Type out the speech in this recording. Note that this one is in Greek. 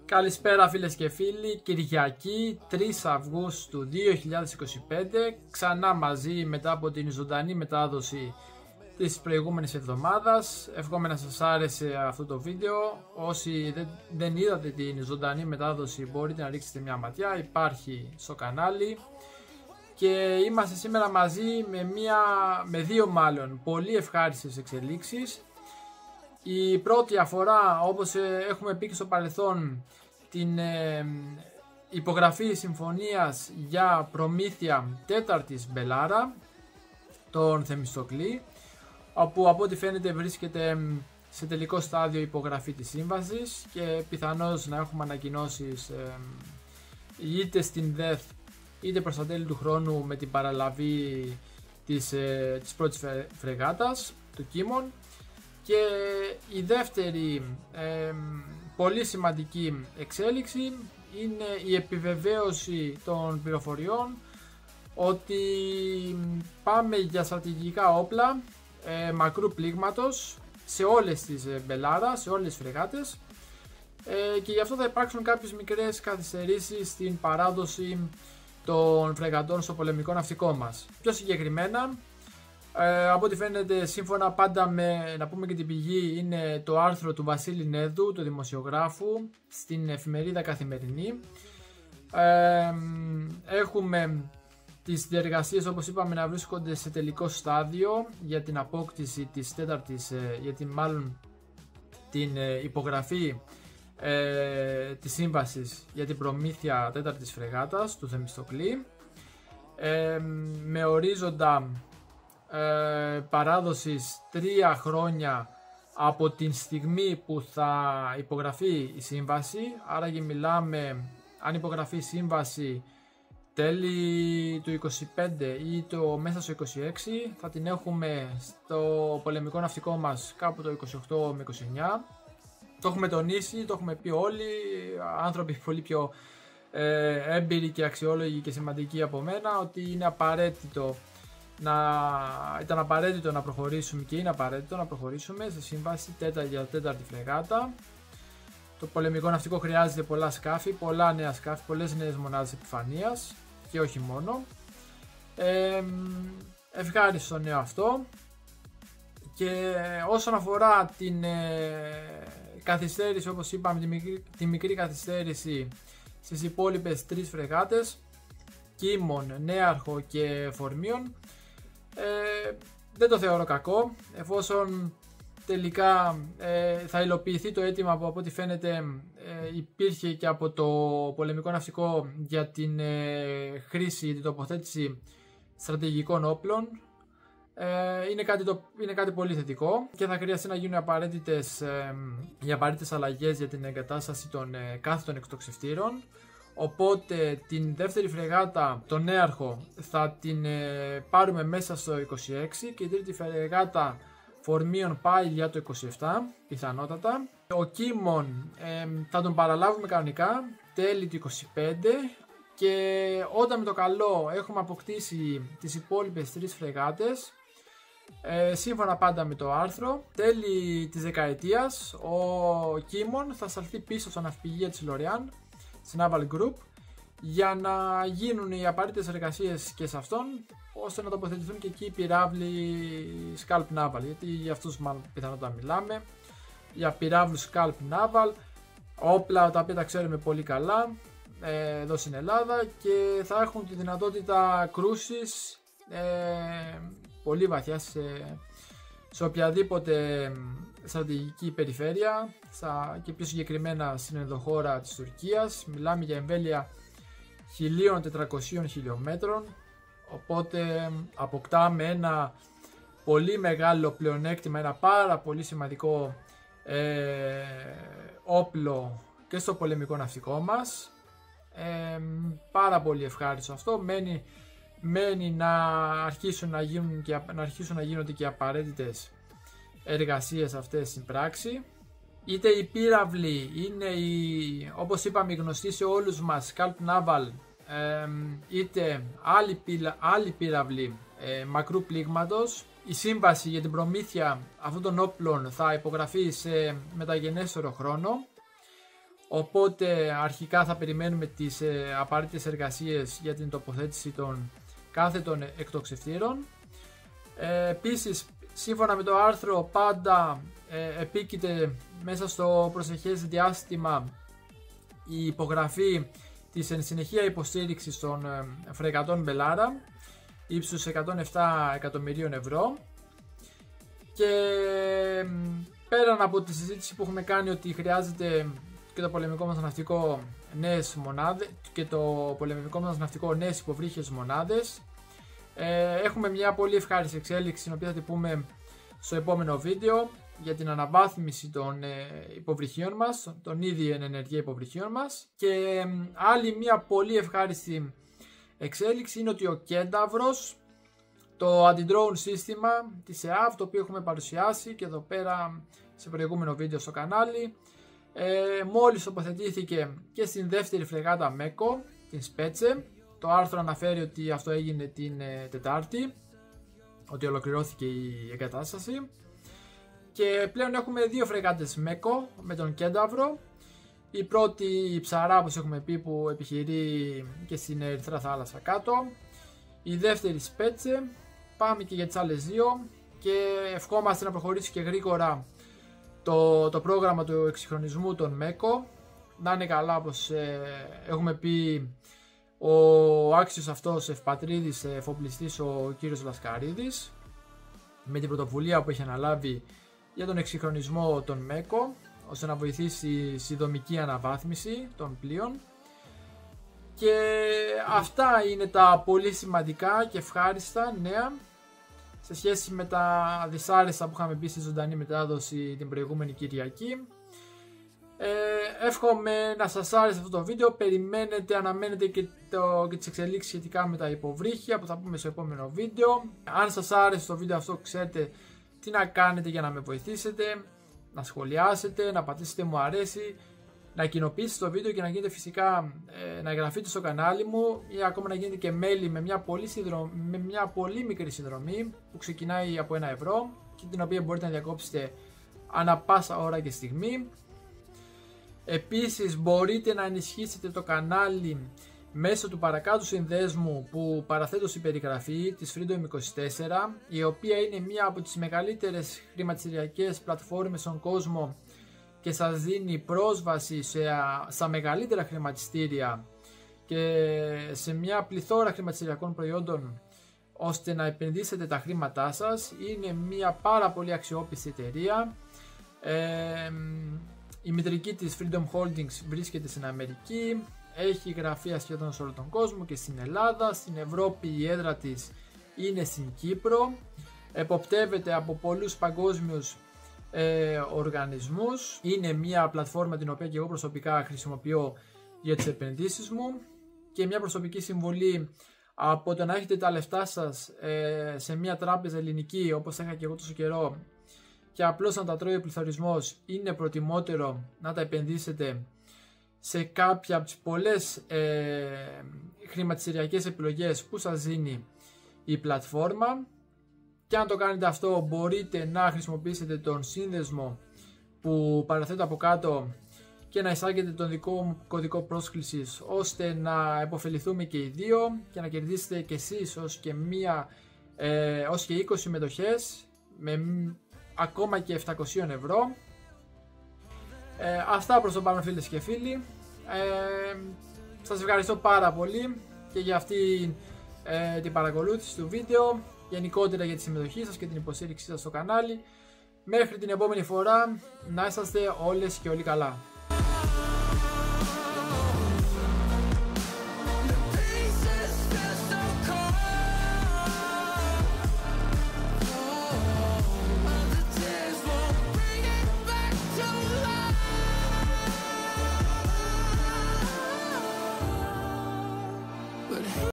Καλησπέρα φίλες και φίλοι, Κυριακή 3 Αυγούστου 2025, ξανά μαζί μετά από την ζωντανή μετάδοση της προηγούμενης εβδομάδας. Εύχομαι να σας άρεσε αυτό το βίντεο. Όσοι δεν είδατε την ζωντανή μετάδοση μπορείτε να ρίξετε μια ματιά, υπάρχει στο κανάλι. Και είμαστε σήμερα μαζί με δύο πολύ ευχάριστες εξελίξεις. Η πρώτη αφορά, όπως έχουμε πει και στο παρελθόν, την υπογραφή συμφωνίας για προμήθεια τέταρτης μπελάρα, τον Θεμιστοκλή, όπου από ό,τι φαίνεται βρίσκεται σε τελικό στάδιο υπογραφή της σύμβασης και πιθανώς να έχουμε ανακοινώσεις είτε στην ΔΕΘ είτε προς τα τέλη του χρόνου με την παραλαβή της πρώτης φρεγάτας του Κίμων. Και η δεύτερη πολύ σημαντική εξέλιξη είναι η επιβεβαίωση των πληροφοριών ότι πάμε για στρατηγικά όπλα μακρού πλήγματος σε όλες τις μπελάρα, σε όλες τις φρεγάτες, και γι' αυτό θα υπάρξουν κάποιες μικρές καθυστερήσεις στην παράδοση των φρεγατών στο πολεμικό ναυτικό μας. Πιο συγκεκριμένα, από ό,τι φαίνεται, σύμφωνα πάντα να πούμε και την πηγή, είναι το άρθρο του Βασίλη Νέδου, του δημοσιογράφου, στην εφημερίδα Καθημερινή. Έχουμε τις διεργασίες, όπως είπαμε, να βρίσκονται σε τελικό στάδιο για την απόκτηση της τέταρτης, την υπογραφή της σύμβασης για την προμήθεια τέταρτης φρεγάτας του Θεμιστοκλή, με ορίζοντα παράδοσης 3 χρόνια από την στιγμή που θα υπογραφεί η σύμβαση. Άρα και μιλάμε, αν υπογραφεί η σύμβαση τέλη του 25 ή μέσα στο 26, θα την έχουμε στο πολεμικό ναυτικό μας κάπου το 28 με 29. Το έχουμε τονίσει, το έχουμε πει όλοι, άνθρωποι πολύ πιο έμπειροι και αξιόλογοι και σημαντικοί από μένα, ότι είναι απαραίτητο ήταν απαραίτητο να προχωρήσουμε και είναι απαραίτητο να προχωρήσουμε σε σύμβαση για τέταρτη φρεγάτα. Το πολεμικό ναυτικό χρειάζεται πολλά σκάφη, πολλά νέα σκάφη, πολλές νέες μονάδες επιφανείας και όχι μόνο. Ευχάριστο νέο αυτό. Και όσον αφορά την καθυστέρηση, όπως είπαμε, τη μικρή καθυστέρηση στις υπόλοιπες 3 φρεγάτες, Κίμων, Νέαρχο και Φορμίων, δεν το θεωρώ κακό, εφόσον τελικά θα υλοποιηθεί το αίτημα που από ό,τι φαίνεται υπήρχε και από το πολεμικό ναυτικό για την χρήση, την τοποθέτηση στρατηγικών όπλων. Είναι κάτι πολύ θετικό και θα χρειαστεί να γίνουν οι απαραίτητες αλλαγές για την εγκατάσταση των κάθετων εκτοξευτήρων. Οπότε την δεύτερη φρεγάτα, τον Νέαρχο, θα την πάρουμε μέσα στο 26 και η τρίτη φρεγάτα Φορμίων πάει για το 27 πιθανότατα. Ο Κίμων θα τον παραλάβουμε κανονικά τέλη του 25 και όταν με το καλό έχουμε αποκτήσει τις υπόλοιπες 3 φρεγάτες, σύμφωνα πάντα με το άρθρο, τέλη της δεκαετίας ο Κίμων θα σταλθεί πίσω στο ναυπηγείο της Λοριάν, στην Naval Group, για να γίνουν οι απαραίτητες εργασίες και σε αυτόν, ώστε να τοποθετηθούν και εκεί οι πυράβλοι Scalp Naval, γιατί για αυτούς μάλλον πιθανότατα μιλάμε, για πυράβλους Scalp Naval, όπλα τα οποία τα ξέρουμε πολύ καλά εδώ στην Ελλάδα και θα έχουν τη δυνατότητα κρούσης πολύ βαθιά σε οποιαδήποτε στρατηγική περιφέρεια και πιο συγκεκριμένα στην ενδοχώρα της Τουρκίας. Μιλάμε για εμβέλεια 1.400 χιλιόμετρων, οπότε αποκτάμε ένα πολύ μεγάλο πλεονέκτημα, ένα πάρα πολύ σημαντικό όπλο και στο πολεμικό ναυτικό μας. Πάρα πολύ ευχάριστο αυτό. Μένει να αρχίσουν να γίνονται και απαραίτητες εργασίες αυτές στην πράξη. Είτε οι πύραυλοι είναι όπως είπαμε γνωστοί σε όλους μας Scalp Naval, είτε άλλοι πύραυλοι μακρού πλήγματος, Η σύμβαση για την προμήθεια αυτών των όπλων θα υπογραφεί σε μεταγενέστερο χρόνο, οπότε αρχικά θα περιμένουμε τις απαραίτητες εργασίες για την τοποθέτηση των κάθετων εκτοξευτήρων. Επίσης, σύμφωνα με το άρθρο, πάντα επίκειται μέσα στο προσεχές διάστημα η υπογραφή της εν συνεχεία υποστήριξης των φρεγατών Μπελάρα ύψους 107 εκατομμυρίων ευρώ. Και πέραν από τη συζήτηση που έχουμε κάνει ότι χρειάζεται και το πολεμικό μας ναυτικό νέες μονάδες και το πολεμικό μας ναυτικό νέες υποβρύχιες μονάδες, έχουμε μια πολύ ευχάριστη εξέλιξη, την οποία θα την πούμε στο επόμενο βίντεο, για την αναβάθμιση των υποβρυχίων μας, των ήδη εν ενεργεία υποβρυχίων μας. Και άλλη μια πολύ ευχάριστη εξέλιξη είναι ότι ο Κένταβρος, το anti-drone σύστημα της ΕΑΒ, το οποίο έχουμε παρουσιάσει και εδώ πέρα σε προηγούμενο βίντεο στο κανάλι, μόλις τοποθετήθηκε και στην δεύτερη φρεγάτα ΜΕΚΟ, την Σπέτσε. Το άρθρο αναφέρει ότι αυτό έγινε την Τετάρτη, ότι ολοκληρώθηκε η εγκατάσταση. Και πλέον έχουμε δύο φρεγάτες ΜΕΚΟ με τον Κένταβρο. Η πρώτη, η Ψαρά, όπως έχουμε πει, που επιχειρεί και στην Ερυθρά Θάλασσα κάτω. Η δεύτερη Σπέτσε. Πάμε και για τις άλλες δύο και ευχόμαστε να προχωρήσει και γρήγορα το πρόγραμμα του εξυγχρονισμού των ΜΕΚΟ. Να είναι καλά, όπως έχουμε πει, ο άξιος αυτός ευπατρίδης εφοπλιστής ο κύριος Λασκαρίδης, με την πρωτοβουλία που έχει αναλάβει για τον εξυγχρονισμό των ΜΕΚΟ, ώστε να βοηθήσει στη δομική αναβάθμιση των πλοίων. Και αυτά είναι τα πολύ σημαντικά και ευχάριστα νέα σε σχέση με τα δυσάρεστα που είχαμε πει στη ζωντανή μετάδοση την προηγούμενη Κυριακή. Εύχομαι να σας άρεσε αυτό το βίντεο. Περιμένετε, αναμένετε και τις εξελίξεις σχετικά με τα υποβρύχια που θα πούμε στο επόμενο βίντεο. Αν σας άρεσε το βίντεο αυτό, ξέρετε τι να κάνετε για να με βοηθήσετε. Να σχολιάσετε, να πατήσετε μου αρέσει, να κοινοποιήσετε το βίντεο και να γίνετε φυσικά να εγγραφείτε στο κανάλι μου ή ακόμα να γίνετε και μέλη με μια πολύ μικρή συνδρομή που ξεκινάει από 1 ευρώ και την οποία μπορείτε να διακόψετε ανά πάσα ώρα και στιγμή. Επίσης μπορείτε να ενισχύσετε το κανάλι μέσω του παρακάτω συνδέσμου που παραθέτω στην περιγραφή της Freedom24, η οποία είναι μία από τις μεγαλύτερες χρηματιστηριακές πλατφόρμες στον κόσμο και σας δίνει πρόσβαση στα μεγαλύτερα χρηματιστήρια και σε μια πληθώρα χρηματιστηριακών προϊόντων ώστε να επενδύσετε τα χρήματά σας. Είναι μια πάρα πολύ αξιόπιστη εταιρεία. Η μητρική της Freedom Holdings βρίσκεται στην Αμερική, έχει γραφεία σχεδόν σε όλο τον κόσμο και στην Ελλάδα. Στην Ευρώπη η έδρα της είναι στην Κύπρο, εποπτεύεται από πολλούς παγκόσμιους οργανισμούς. Είναι μια πλατφόρμα την οποία και εγώ προσωπικά χρησιμοποιώ για τις επενδύσεις μου και μια προσωπική συμβουλή από το να έχετε τα λεφτά σας σε μια τράπεζα ελληνική όπως είχα και εγώ τόσο καιρό και απλώς να τα τρώει ο πληθωρισμός, είναι προτιμότερο να τα επενδύσετε σε κάποια από τις πολλές χρηματιστηριακές επιλογές που σας δίνει η πλατφόρμα. Και αν το κάνετε αυτό μπορείτε να χρησιμοποιήσετε τον σύνδεσμο που παραθέτω από κάτω και να εισάγετε τον δικό μου κωδικό πρόσκλησης ώστε να επωφεληθούμε και οι δύο και να κερδίσετε και εσείς ως και 20 μετοχές με ακόμα και 700 ευρώ. Αυτά προς το παρόν, φίλες και φίλοι. Σας ευχαριστώ πάρα πολύ και για αυτή την παρακολούθηση του βίντεο, γενικότερα για τη συμμετοχή σας και την υποστήριξή σας στο κανάλι. Μέχρι την επόμενη φορά, να είσαστε όλες και όλοι καλά.